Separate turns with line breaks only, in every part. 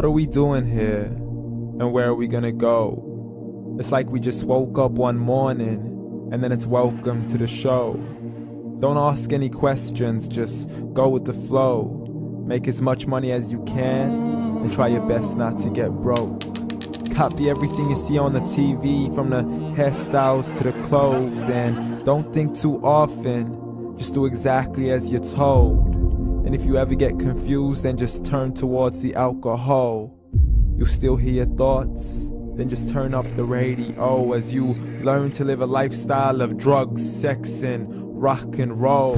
What are we doing here? And where are we gonna go? It's like we just woke up one morning and then it's welcome to the show. Don't ask any questions, just go with the flow. Make as much money as you can and try your best not to get broke. Copy everything you see on the TV, from the hairstyles to the clothes, and don't think too often, just do exactly as you're told. And if you ever get confused, then just turn towards the alcohol. You'll still hear your thoughts, then just turn up the radio as you learn to live a lifestyle of drugs, sex, and rock and roll.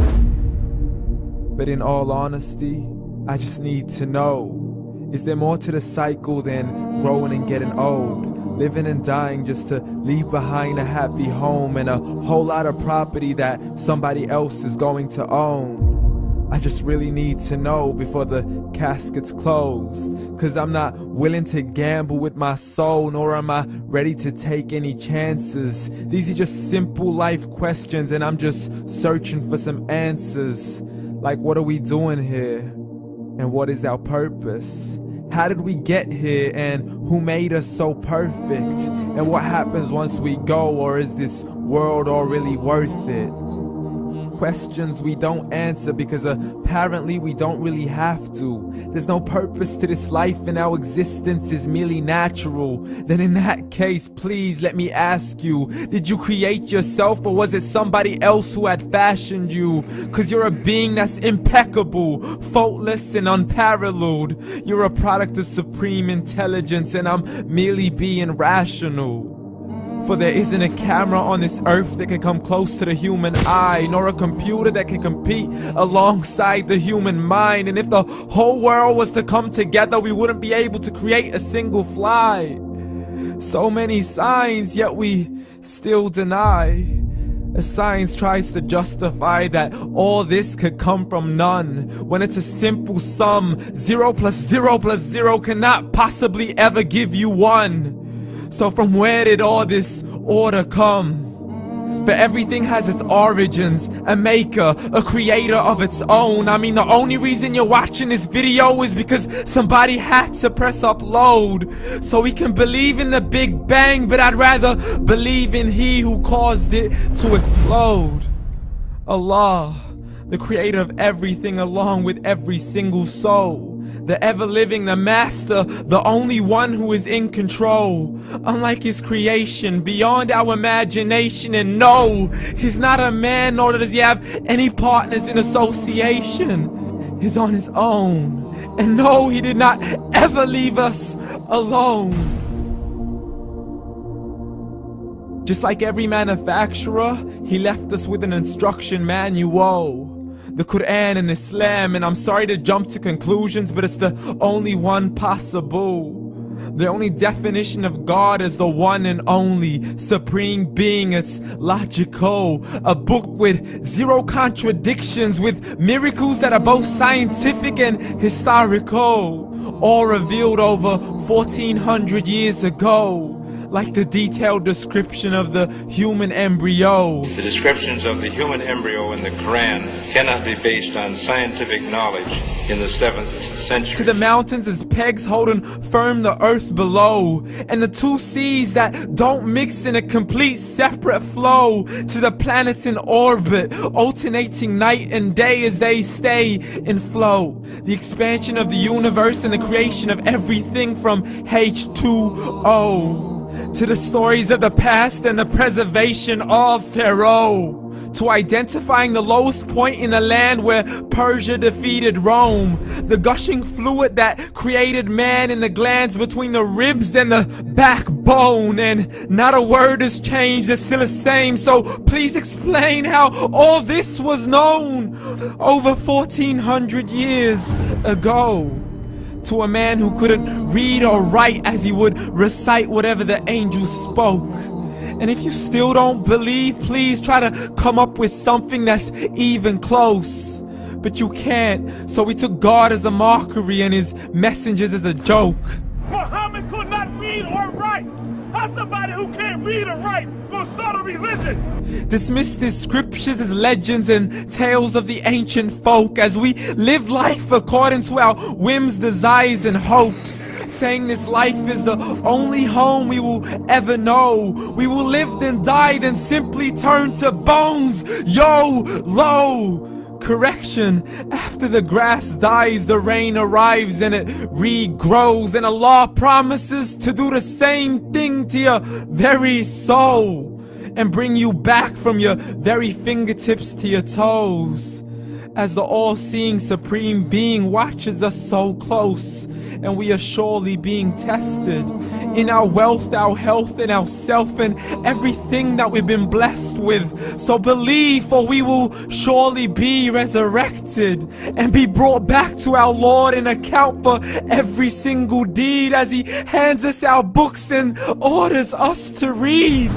But in all honesty, I just need to know, is there more to the cycle than growing and getting old? Living and dying just to leave behind a happy home and a whole lot of property that somebody else is going to own. I just really need to know before the casket's closed, 'cause I'm not willing to gamble with my soul, nor am I ready to take any chances. These are just simple life questions and I'm just searching for some answers. Like, what are we doing here? And what is our purpose? How did we get here, and who made us so perfect? And what happens once we go, or is this world all really worth it? Questions we don't answer because apparently we don't really have to. There's no purpose to this life and our existence is merely natural. Then in that case, please let me ask you, did you create yourself, or was it somebody else who had fashioned you? 'Cause you're a being that's impeccable, faultless and unparalleled. You're a product of supreme intelligence and I'm merely being rational. For there isn't a camera on this earth that can come close to the human eye, nor a computer that can compete alongside the human mind. And if the whole world was to come together, we wouldn't be able to create a single fly. So many signs, yet we still deny. As science tries to justify that all this could come from none, when it's a simple sum. 0 plus 0 plus 0 cannot possibly ever give you 1. So from where did all this order come? For everything has its origins, a maker, a creator of its own. I mean, the only reason you're watching this video is because somebody had to press upload. So we can believe in the Big Bang, but I'd rather believe in He who caused it to explode. Allah, the creator of everything along with every single soul. The ever-living, the master, the only one who is in control. Unlike his creation, beyond our imagination. And no, he's not a man, nor does he have any partners in association. He's on his own. And no, he did not ever leave us alone. Just like every manufacturer, he left us with an instruction manual. The Quran and Islam, and I'm sorry to jump to conclusions, but it's the only one possible. The only definition of God is the one and only supreme being. It's logical, a book with 0 contradictions, with miracles that are both scientific and historical, all revealed over 1400 years ago. Like the detailed description of the human embryo.
The descriptions of the human embryo in the Quran cannot be based on scientific knowledge in the 7th century.
To the mountains as pegs holding firm the earth below, and the 2 seas that don't mix in a complete separate flow. To the planets in orbit, alternating night and day as they stay in flow. The expansion of the universe and the creation of everything from H2O. To the stories of the past and the preservation of Pharaoh. To identifying the lowest point in the land where Persia defeated Rome. The gushing fluid that created man in the glands between the ribs and the backbone. And not a word has changed, it's still the same. So please explain how all this was known over 1400 years ago. To a man who couldn't read or write as he would recite whatever the angels spoke. And if you still don't believe, please try to come up with something that's even close. But you can't, so we took God as a mockery and his messengers as a joke.
Muhammad could not read or write. How somebody who can't read or write gonna start a religion?
Dismissed his scriptures as legends and tales of the ancient folk, as we live life according to our whims, desires and hopes. saying this life is the only home we will ever know. We will live then die, then simply turn to bones. YOLO! Correction, after the grass dies, the rain arrives and it regrows, and Allah promises to do the same thing to your very soul and bring you back from your very fingertips to your toes, as the all-seeing supreme being watches us so close, and we are surely being tested in our wealth, our health, and our self, and everything that we've been blessed with. So believe, for we will surely be resurrected and be brought back to our Lord and account for every single deed, as He hands us our books and orders us to read.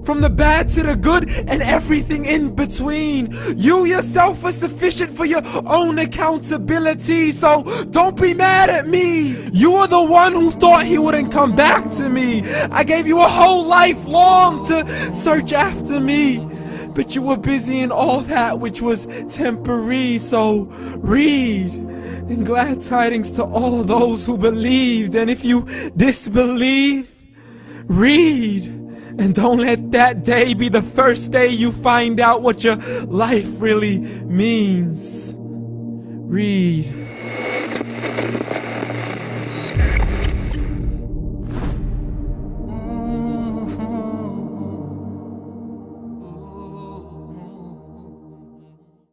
From the bad to the good and everything in between. You yourself are sufficient for your own accountability, so don't be mad at me. You are the one who thought He wouldn't come back to me. I gave you a whole life long to search after me, but you were busy in all that which was temporary. So read, and glad tidings to all those who believed. And if you disbelieve, read. And don't let that day be the first day you find out what your life really means. Read.